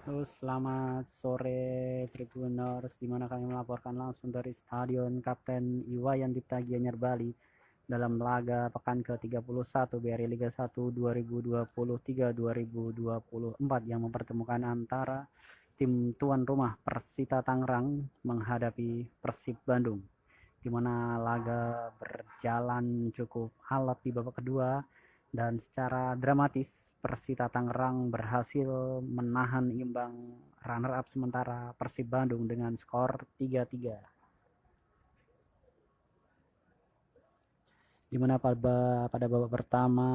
Halo, selamat sore Tribuners, di mana kami melaporkan langsung dari Stadion Kapten Iwayan Dipta Gianyar Bali dalam laga pekan ke-31 BRI Liga 1 2023-2024 yang mempertemukan antara tim tuan rumah Persita Tangerang menghadapi Persib Bandung, di mana laga berjalan cukup alot di babak kedua dan secara dramatis Persita Tangerang berhasil menahan imbang runner up sementara Persib Bandung dengan skor 3-3, di mana pada babak pertama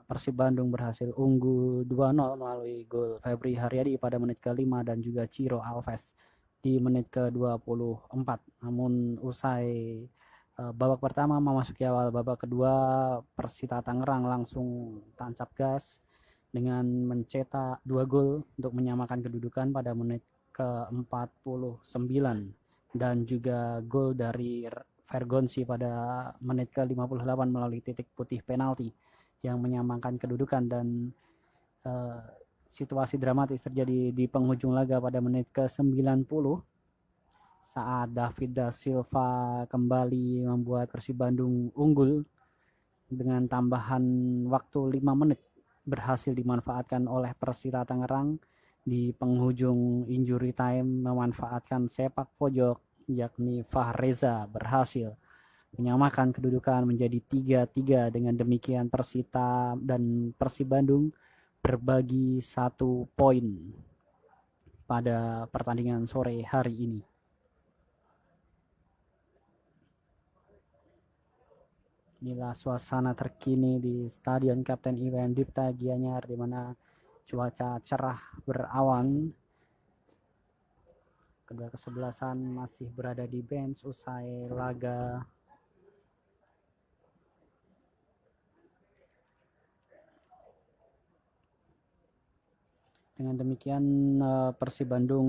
Persib Bandung berhasil unggul 2-0 melalui gol Febri Haryadi pada menit ke-5 dan juga Ciro Alves di menit ke-24. Namun usai babak pertama memasuki awal babak kedua, Persita Tangerang langsung tancap gas dengan mencetak 2 gol untuk menyamakan kedudukan pada menit ke-49 dan juga gol dari Vergonsi pada menit ke-58 melalui titik putih penalti yang menyamakan kedudukan. Dan situasi dramatis terjadi di penghujung laga pada menit ke-90 saat David da Silva kembali membuat Persib Bandung unggul dengan tambahan waktu 5 menit berhasil dimanfaatkan oleh Persita Tangerang di penghujung injury time. Memanfaatkan sepak pojok yakni Fahreza berhasil menyamakan kedudukan menjadi 3-3. Dengan demikian Persita dan Persib Bandung berbagi 1 poin pada pertandingan sore hari ini. Inilah suasana terkini di Stadion Kapten Iwayan Dipta Gianyar, di mana cuaca cerah berawan. Kedua kesebelasan masih berada di bench usai laga. Dengan demikian Persib Bandung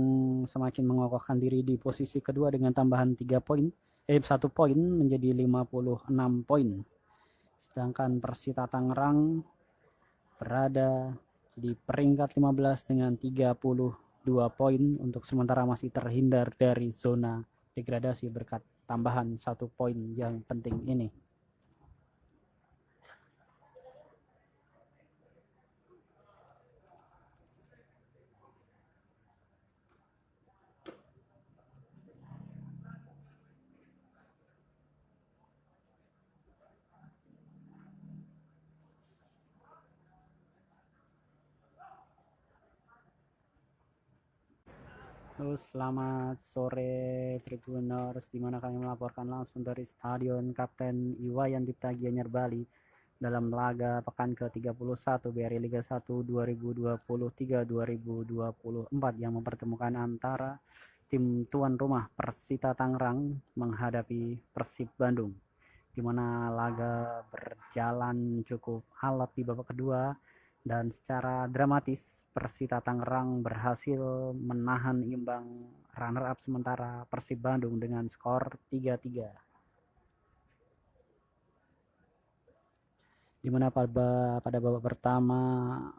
semakin mengokohkan diri di posisi kedua dengan tambahan 1 poin menjadi 56 poin. Sedangkan Persita Tangerang berada di peringkat 15 dengan 32 poin, untuk sementara masih terhindar dari zona degradasi berkat tambahan 1 poin yang penting ini. Halo, selamat sore Tribuners, di mana kami melaporkan langsung dari Stadion Kapten Iwayan Dipta Gianyar Bali dalam laga pekan ke-31 BRI Liga 1 2023-2024 yang mempertemukan antara tim tuan rumah Persita Tangerang menghadapi Persib Bandung, di mana laga berjalan cukup alot di babak kedua dan secara dramatis Persita Tangerang berhasil menahan imbang runner up sementara Persib Bandung dengan skor 3-3, di mana pada babak pertama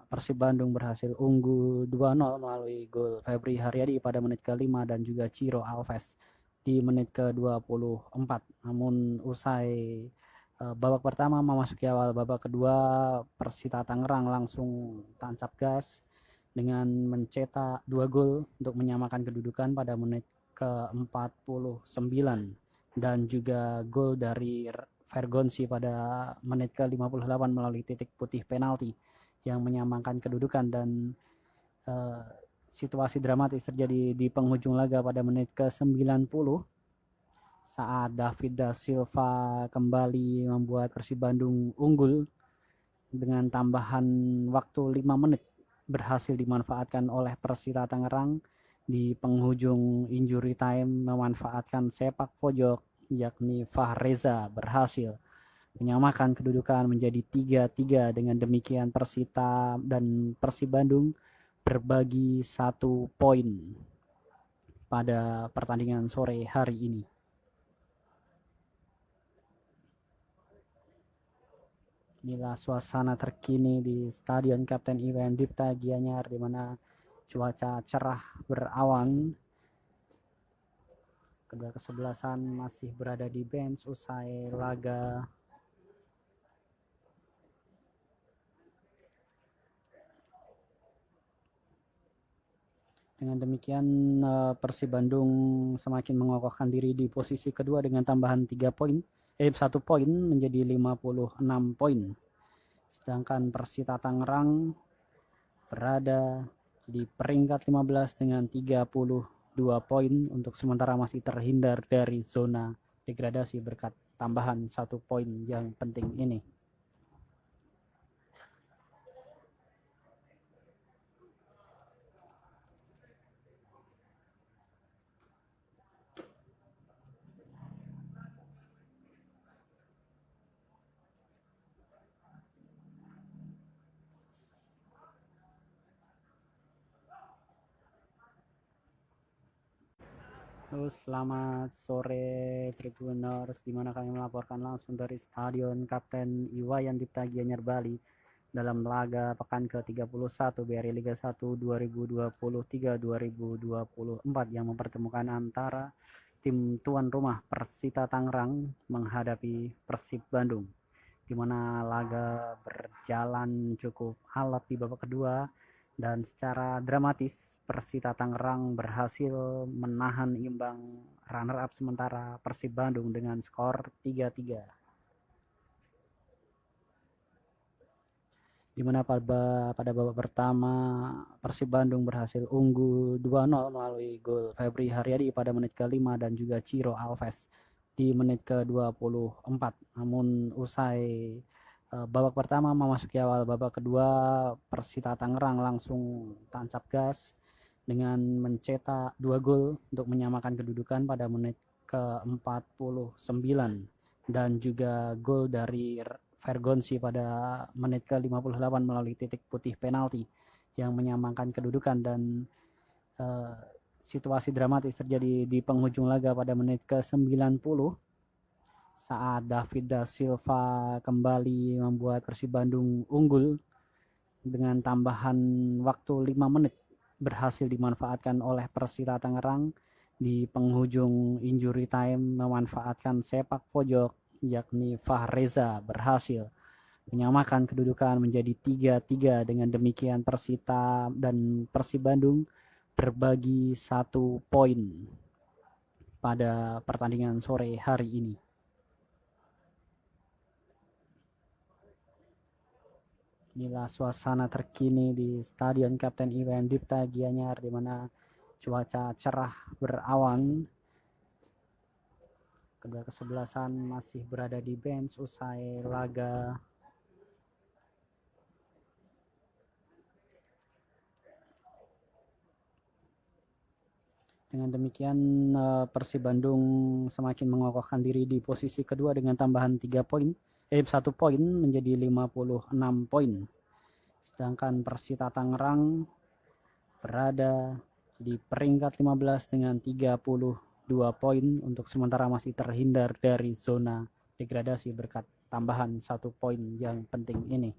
Persib Bandung berhasil unggul 2-0 melalui gol Febri Haryadi pada menit ke-5 dan juga Ciro Alves di menit ke-24. Namun usai babak pertama memasuki awal babak kedua, Persita Tangerang langsung tancap gas dengan mencetak 2 gol untuk menyamakan kedudukan pada menit ke-49 dan juga gol dari Vergonsi pada menit ke-58 melalui titik putih penalti yang menyamakan kedudukan. Dan situasi dramatis terjadi di penghujung laga pada menit ke-90 saat David da Silva kembali membuat Persib Bandung unggul dengan tambahan waktu 5 menit berhasil dimanfaatkan oleh Persita Tangerang di penghujung injury time. Memanfaatkan sepak pojok yakni Fahreza berhasil menyamakan kedudukan menjadi 3-3. Dengan demikian Persita dan Persib Bandung berbagi 1 poin pada pertandingan sore hari ini. Inilah suasana terkini di Stadion Kapten Iwayan Dipta Gianyar, di mana cuaca cerah berawan. Kedua kesebelasan masih berada di bench usai laga Dengan demikian Persib Bandung semakin mengokohkan diri di posisi kedua dengan tambahan 1 poin menjadi 56 poin. Sedangkan Persita Tangerang berada di peringkat 15 dengan 32 poin untuk sementara masih terhindar dari zona degradasi berkat tambahan 1 poin yang penting ini. Selamat sore Tribuners, di mana kami melaporkan langsung dari Stadion Kapten Iwayan Dipta Gianyar Bali dalam laga pekan ke-31 BRI Liga 1 2023-2024 yang mempertemukan antara tim tuan rumah Persita Tangerang menghadapi Persib Bandung, di mana laga berjalan cukup alot di babak kedua dan secara dramatis Persita Tangerang berhasil menahan imbang runner-up sementara Persib Bandung dengan skor 3-3. Di mana pada babak pertama Persib Bandung berhasil unggul 2-0 melalui gol Febri Haryadi pada menit ke-5 dan juga Ciro Alves di menit ke-24. Namun usai babak pertama memasuki awal babak kedua, Persita Tangerang langsung tancap gas dengan mencetak 2 gol untuk menyamakan kedudukan pada menit ke-49 dan juga gol dari Vergonsi pada menit ke-58 melalui titik putih penalti yang menyamakan kedudukan. Dan situasi dramatis terjadi di penghujung laga pada menit ke-90 saat David da Silva kembali membuat Persib Bandung unggul dengan tambahan waktu 5 menit berhasil dimanfaatkan oleh Persita Tangerang di penghujung injury time. Memanfaatkan sepak pojok yakni Fahreza berhasil menyamakan kedudukan menjadi 3-3. Dengan demikian Persita dan Persib Bandung berbagi 1 poin pada pertandingan sore hari ini. Inilah suasana terkini di Stadion Kapten Iwayan Dipta Gianyar, di mana cuaca cerah berawan. Kedua kesebelasan masih berada di bench usai laga Dengan demikian Persib Bandung semakin mengokohkan diri di posisi kedua dengan tambahan 1 poin menjadi 56 poin. Sedangkan Persita Tangerang berada di peringkat 15 dengan 32 poin untuk sementara masih terhindar dari zona degradasi berkat tambahan 1 poin yang penting ini.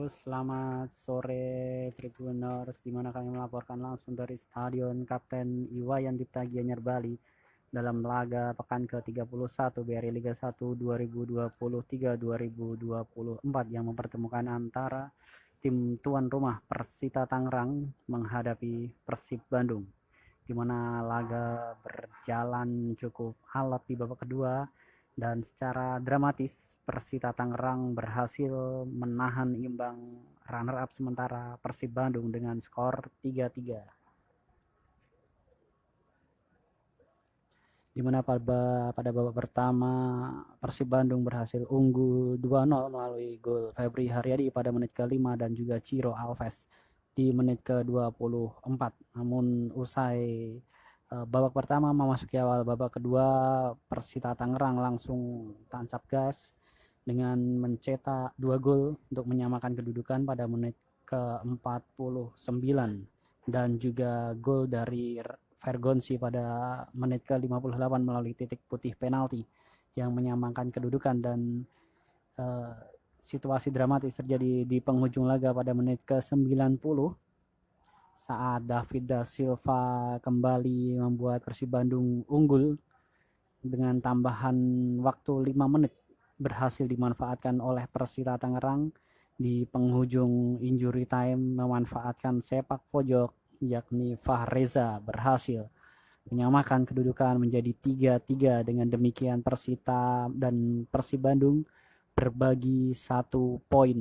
Selamat sore Tribuners, di mana kami melaporkan langsung dari Stadion Kapten Iwayan Dipta Gianyar Bali dalam laga pekan ke-31 BRI Liga 1 2023-2024 yang mempertemukan antara tim tuan rumah Persita Tangerang menghadapi Persib Bandung, di mana laga berjalan cukup alot di babak kedua dan secara dramatis Persita Tangerang berhasil menahan imbang runner-up sementara Persib Bandung dengan skor 3-3. Di mana pada babak pertama Persib Bandung berhasil unggul 2-0 melalui gol Febri Haryadi pada menit ke-5 dan juga Ciro Alves di menit ke-24. Namun usai Babak pertama memasuki awal babak kedua, Persita Tangerang langsung tancap gas dengan mencetak 2 gol untuk menyamakan kedudukan pada menit ke-49 dan juga gol dari Vergonsi pada menit ke-58 melalui titik putih penalti yang menyamakan kedudukan. Dan situasi dramatis terjadi di penghujung laga pada menit ke-90 saat David da Silva kembali membuat Persib Bandung unggul dengan tambahan waktu 5 menit berhasil dimanfaatkan oleh Persita Tangerang di penghujung injury time, memanfaatkan sepak pojok yakni Fahreza berhasil menyamakan kedudukan menjadi 3-3. Dengan demikian Persita dan Persib Bandung berbagi 1 poin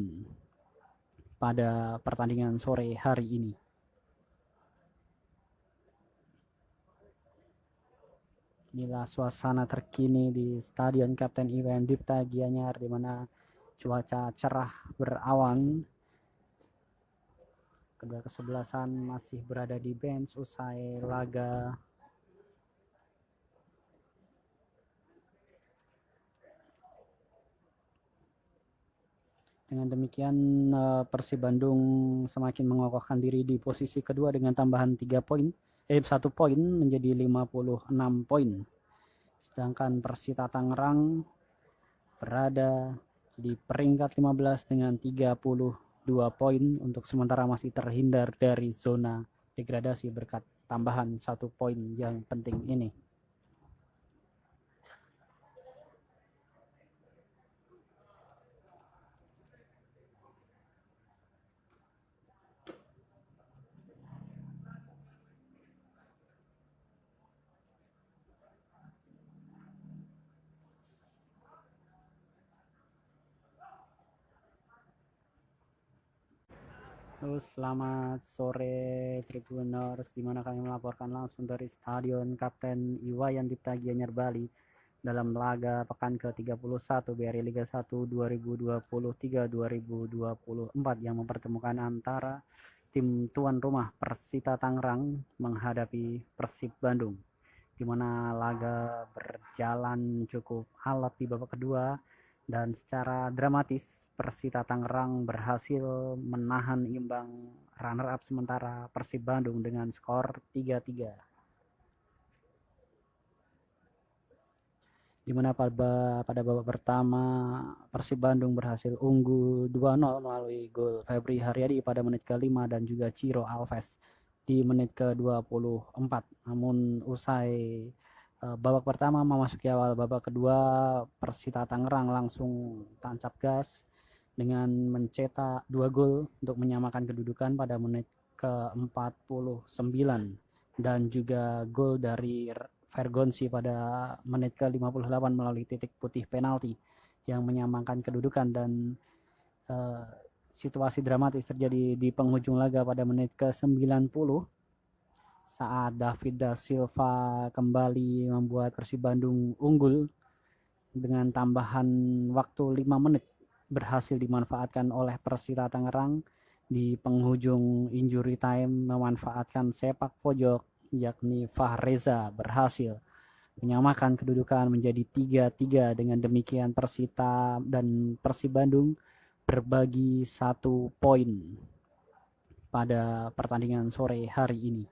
pada pertandingan sore hari ini. Inilah suasana terkini di Stadion Kapten Iwan Dipta Gianyar, di mana cuaca cerah berawan. Kedua kesebelasan masih berada di bench usai laga. Dengan demikian Persib Bandung semakin mengokohkan diri di posisi kedua dengan tambahan 1 poin menjadi 56 poin. Sedangkan Persita Tangerang berada di peringkat 15 dengan 32 poin, untuk sementara masih terhindar dari zona degradasi berkat tambahan 1 poin yang penting ini. Selamat sore Tribuners, di mana kami melaporkan langsung dari Stadion Kapten Iwayan Dipta Gianyar Bali dalam laga pekan ke-31 BRI Liga 1 2023-2024 yang mempertemukan antara tim tuan rumah Persita Tangerang menghadapi Persib Bandung, di mana laga berjalan cukup alot di babak kedua dan secara dramatis Persita Tangerang berhasil menahan imbang runner up sementara Persib Bandung dengan skor 3-3. Di mana pada babak pertama Persib Bandung berhasil unggul 2-0 melalui gol Febri Haryadi pada menit ke-5 dan juga Ciro Alves di menit ke-24. Namun usai babak pertama memasuki awal babak kedua, Persita Tangerang langsung tancap gas dengan mencetak 2 gol untuk menyamakan kedudukan pada menit ke-49 dan juga gol dari Vergonsi pada menit ke-58 melalui titik putih penalti yang menyamakan kedudukan. Dan situasi dramatis terjadi di penghujung laga pada menit ke-90 saat David da Silva kembali membuat Persib Bandung unggul dengan tambahan waktu 5 menit berhasil dimanfaatkan oleh Persita Tangerang di penghujung injury time, memanfaatkan sepak pojok yakni Fahreza berhasil menyamakan kedudukan menjadi 3-3. Dengan demikian Persita dan Persib Bandung berbagi 1 poin pada pertandingan sore hari ini.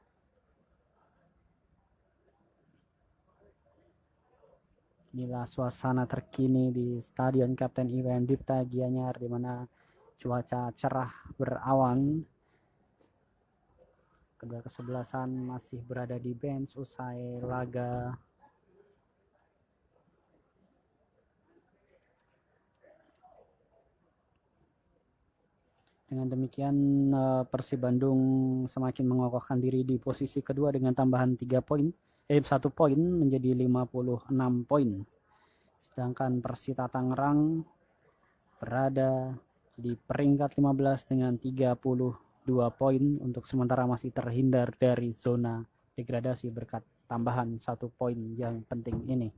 Inilah suasana terkini di Stadion Kapten Iwan Dipta Gianyar, di mana cuaca cerah berawan. Kedua kesebelasan masih berada di bench usai laga. Dengan demikian Persib Bandung semakin mengokohkan diri di posisi kedua dengan tambahan 1 poin menjadi 56 poin. Sedangkan Persita Tangerang berada di peringkat 15 dengan 32 poin, untuk sementara masih terhindar dari zona degradasi berkat tambahan 1 poin yang penting ini.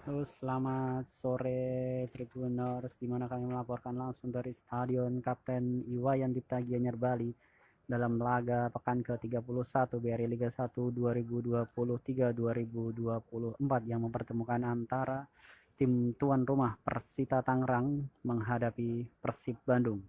Halo, selamat sore Tribuners, di mana kami melaporkan langsung dari Stadion Kapten Iwayan Dipta Gianyar Bali dalam laga pekan ke-31 BRI Liga 1 2023-2024 yang mempertemukan antara tim tuan rumah Persita Tangerang menghadapi Persib Bandung,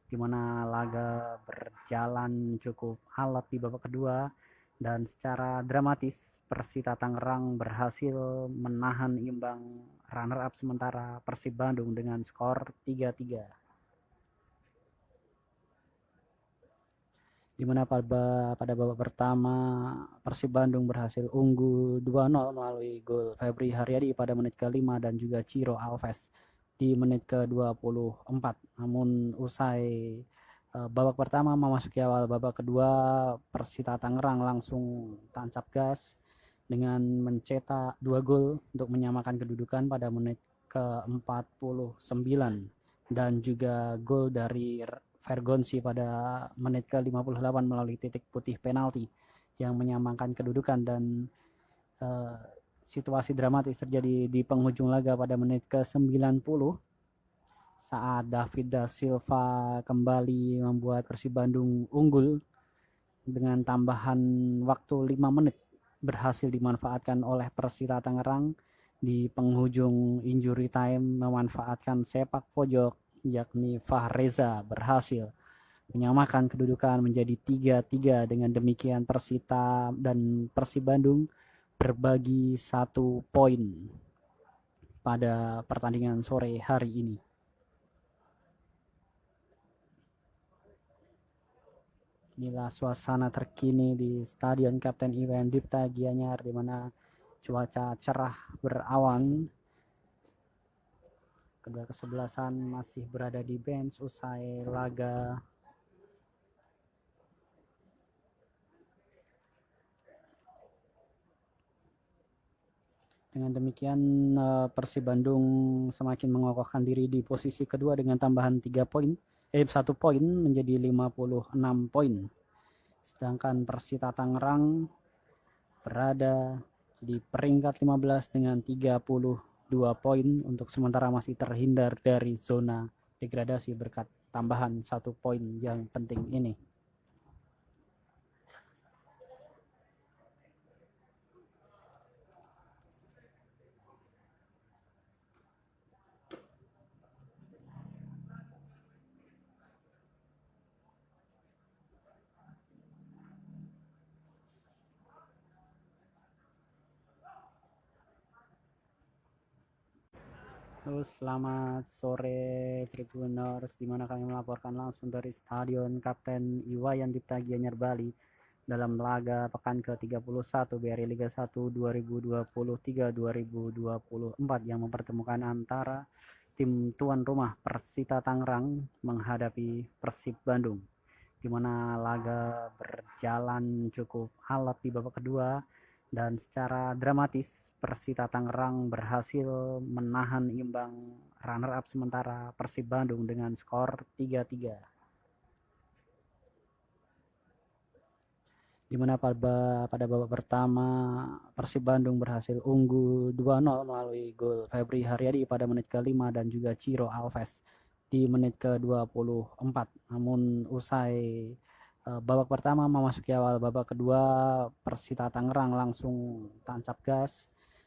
di mana laga berjalan cukup alot di babak kedua dan secara dramatis Persita Tangerang berhasil menahan imbang runner up sementara Persib Bandung dengan skor 3-3, di mana pada babak pertama Persib Bandung berhasil unggul 2-0 melalui gol Febri Haryadi pada menit ke-5 dan juga Ciro Alves di menit ke-24. Namun usai babak pertama memasuki awal babak kedua, Persita Tangerang langsung tancap gas dengan mencetak 2 gol untuk menyamakan kedudukan pada menit ke-49 dan juga gol dari Vergonsi pada menit ke-58 melalui titik putih penalti yang menyamakan kedudukan. Dan situasi dramatis terjadi di penghujung laga pada menit ke-90 saat David da Silva kembali membuat Persib Bandung unggul dengan tambahan waktu 5 menit berhasil dimanfaatkan oleh Persita Tangerang di penghujung injury time. Memanfaatkan sepak pojok yakni Fahreza berhasil menyamakan kedudukan menjadi 3-3. Dengan demikian Persita dan Persib Bandung berbagi 1 poin pada pertandingan sore hari ini. Inilah suasana terkini di Stadion Kapten Iwayan Dipta Gianyar, di mana cuaca cerah berawan. Kedua kesebelasan masih berada di bench usai laga. Dengan demikian Persib Bandung semakin mengokohkan diri di posisi kedua dengan tambahan 1 poin menjadi 56 poin. Sedangkan Persita Tangerang berada di peringkat 15 dengan 32 poin untuk sementara masih terhindar dari zona degradasi berkat tambahan 1 poin yang penting ini. Halo, selamat sore Tribuners, di mana kami melaporkan langsung dari Stadion Kapten Iwayan Dipta Gianyar Bali dalam laga pekan ke-31 BRI Liga 1 2023-2024 yang mempertemukan antara tim tuan rumah Persita Tangerang menghadapi Persib Bandung, di mana laga berjalan cukup alot di babak kedua dan secara dramatis Persita Tangerang berhasil menahan imbang runner up sementara Persib Bandung dengan skor 3-3, di mana pada babak pertama Persib Bandung berhasil unggul 2-0 melalui gol Febri Haryadi pada menit ke-5 dan juga Ciro Alves di menit ke-24. Namun usai babak pertama memasuki awal babak kedua, Persita Tangerang langsung tancap gas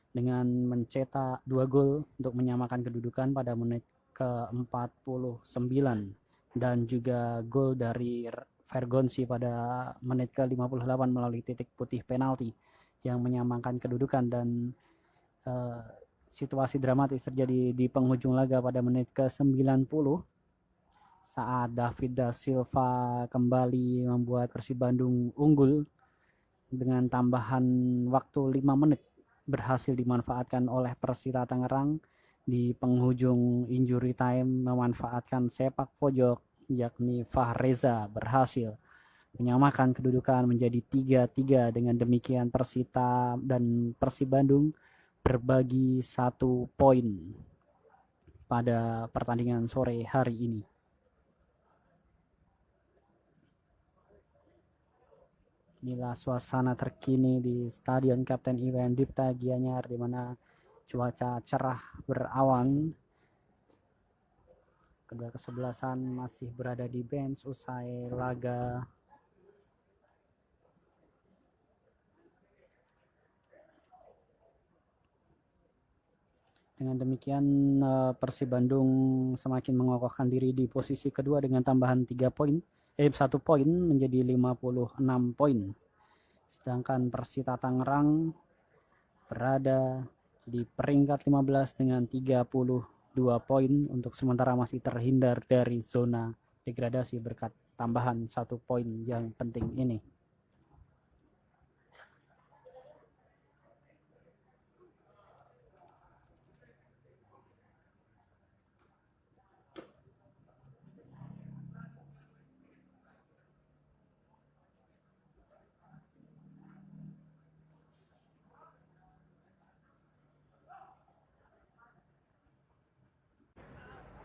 dengan mencetak 2 gol untuk menyamakan kedudukan pada menit ke-49 dan juga gol dari Vergonsi pada menit ke-58 melalui titik putih penalti yang menyamakan kedudukan. Dan situasi dramatis terjadi di penghujung laga pada menit ke-90 saat David da Silva kembali membuat Persib Bandung unggul dengan tambahan waktu 5 menit berhasil dimanfaatkan oleh Persita Tangerang di penghujung injury time. Memanfaatkan sepak pojok yakni Fahreza berhasil menyamakan kedudukan menjadi 3-3. Dengan demikian Persita dan Persib Bandung berbagi 1 poin pada pertandingan sore hari ini. Inilah suasana terkini di Stadion Kapten Iwayan Dipta Gianyar, di mana cuaca cerah berawan. Kedua kesebelasan masih berada di bench usai laga Dengan demikian Persib Bandung semakin mengokohkan diri di posisi kedua dengan tambahan 1 poin menjadi 56 poin. Sedangkan Persita Tangerang berada di peringkat 15 dengan 32 poin untuk sementara masih terhindar dari zona degradasi berkat tambahan 1 poin yang penting ini.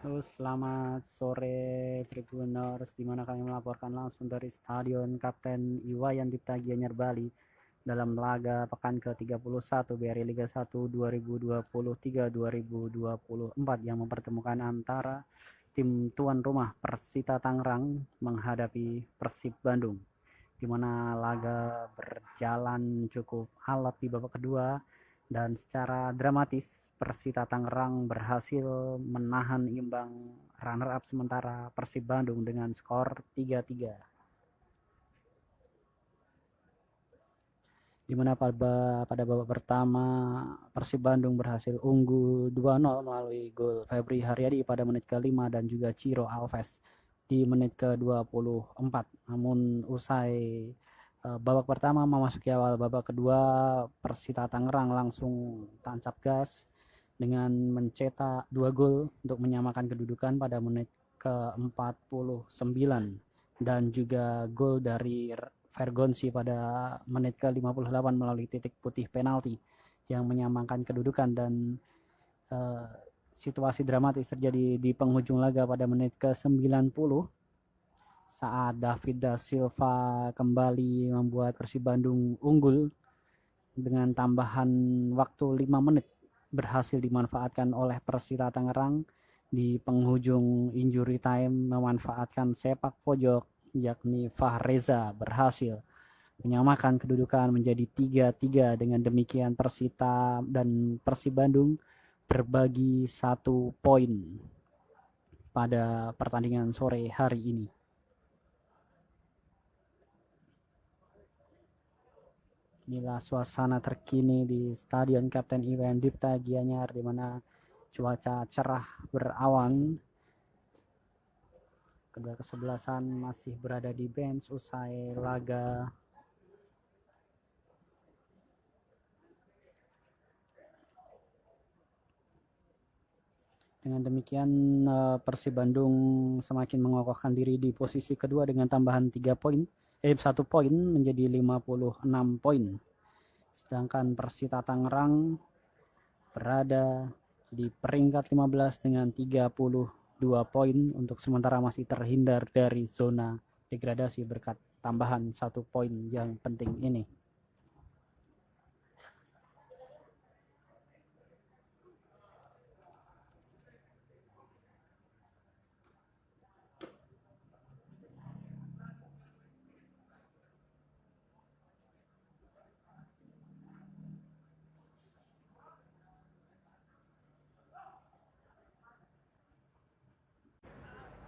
Selamat sore Tribuners, di mana kami melaporkan langsung dari Stadion Kapten Iwayan Dipta Gianyar Bali dalam laga pekan ke-31 BRI Liga 1 2023-2024 yang mempertemukan antara tim tuan rumah Persita Tangerang menghadapi Persib Bandung, di mana laga berjalan cukup alot di babak kedua dan secara dramatis Persita Tangerang berhasil menahan imbang runner up sementara Persib Bandung dengan skor 3-3. Di mana pada babak pertama Persib Bandung berhasil unggul 2-0 melalui gol Febri Haryadi pada menit ke-5 dan juga Ciro Alves di menit ke-24. Namun usai babak pertama memasuki awal babak kedua, Persita Tangerang langsung tancap gas dengan mencetak 2 gol untuk menyamakan kedudukan pada menit ke-49 dan juga gol dari Vergonsi pada menit ke-58 melalui titik putih penalti yang menyamakan kedudukan. Dan situasi dramatis terjadi di penghujung laga pada menit ke-90 saat David da Silva kembali membuat Persib Bandung unggul dengan tambahan waktu 5 menit berhasil dimanfaatkan oleh Persita Tangerang di penghujung injury time, memanfaatkan sepak pojok yakni Fahreza berhasil menyamakan kedudukan menjadi 3-3. Dengan demikian Persita dan Persib Bandung berbagi 1 poin pada pertandingan sore hari ini. Inilah suasana terkini di Stadion Kapten Iwayan Dipta Gianyar, di mana cuaca cerah berawan. Kedua kesebelasan masih berada di bench usai laga Dengan demikian Persib Bandung semakin mengokohkan diri di posisi kedua dengan tambahan 1 poin menjadi 56 poin. Sedangkan Persita Tangerang berada di peringkat 15 dengan 32 poin untuk sementara masih terhindar dari zona degradasi berkat tambahan 1 poin yang penting ini.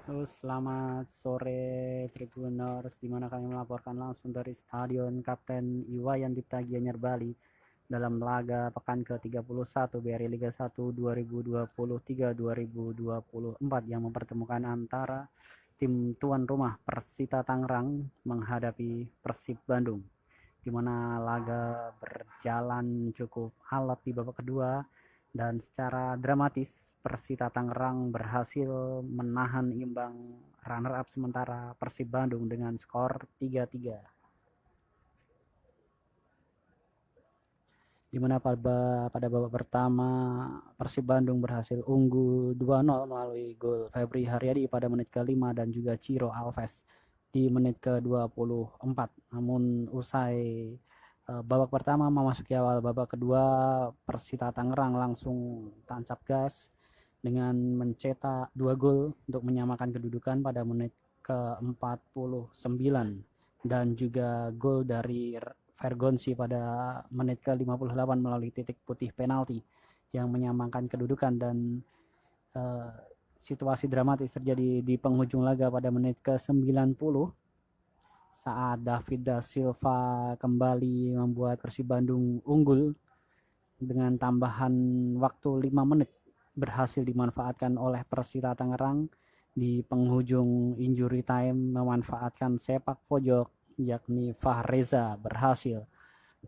Selamat sore Tribuners, di mana kami melaporkan langsung dari Stadion Kapten Iwayan Dipta Gianyar Bali dalam laga pekan ke-31 BRI Liga 1 2023-2024 yang mempertemukan antara tim tuan rumah Persita Tangerang menghadapi Persib Bandung, di mana laga berjalan cukup alot di babak kedua dan secara dramatis Persita Tangerang berhasil menahan imbang runner up sementara Persib Bandung dengan skor 3-3. Di mana pada babak pertama Persib Bandung berhasil unggul 2-0 melalui gol Febri Haryadi pada menit ke-5 dan juga Ciro Alves di menit ke-24. Namun usai babak pertama memasuki awal babak kedua, Persita Tangerang langsung tancap gas dengan mencetak 2 gol untuk menyamakan kedudukan pada menit ke-49 dan juga gol dari Vergonsi pada menit ke-58 melalui titik putih penalti yang menyamakan kedudukan. Dan situasi dramatis terjadi di penghujung laga pada menit ke-90 saat David da Silva kembali membuat Persib Bandung unggul dengan tambahan waktu 5 menit berhasil dimanfaatkan oleh Persita Tangerang di penghujung injury time, memanfaatkan sepak pojok yakni Fahreza berhasil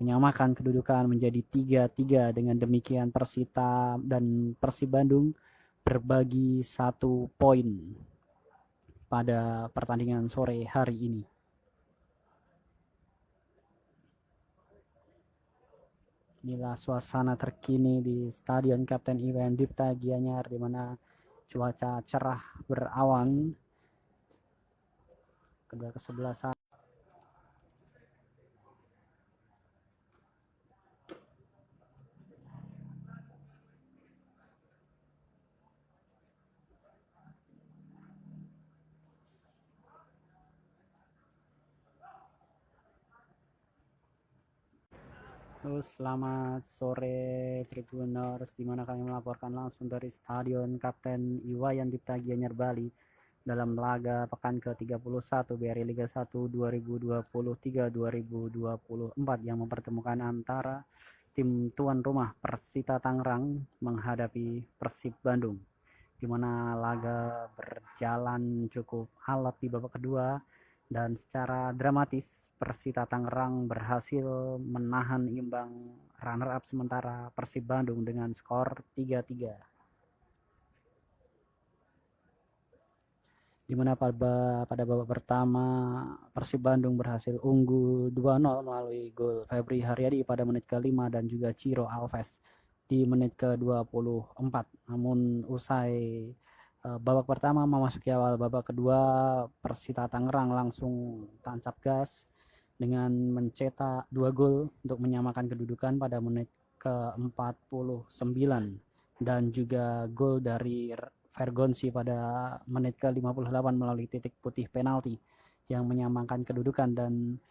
menyamakan kedudukan menjadi 3-3. Dengan demikian Persita dan Persib Bandung berbagi 1 poin pada pertandingan sore hari ini. Inilah suasana terkini di Stadion Kapten Iwan Dipta Gianyar, di mana cuaca cerah berawan. Kedua kesebelasan Selamat sore Tribuners, di mana kami melaporkan langsung dari Stadion Kapten Iwayan Dipta Gianyar Bali dalam laga pekan ke-31 BRI Liga 1 2023-2024 yang mempertemukan antara tim tuan rumah Persita Tangerang menghadapi Persib Bandung, di mana laga berjalan cukup alot di babak kedua dan secara dramatis Persita Tangerang berhasil menahan imbang runner up sementara Persib Bandung dengan skor 3-3. Di mana pada babak pertama Persib Bandung berhasil unggul 2-0 melalui gol Febri Haryadi pada menit ke-5 dan juga Ciro Alves di menit ke-24. Namun usai babak pertama memasuki awal babak kedua, Persita Tangerang langsung tancap gas dengan mencetak 2 gol untuk menyamakan kedudukan pada menit ke-49 dan juga gol dari Vergonsi pada menit ke-58 melalui titik putih penalti yang menyamakan kedudukan. Dan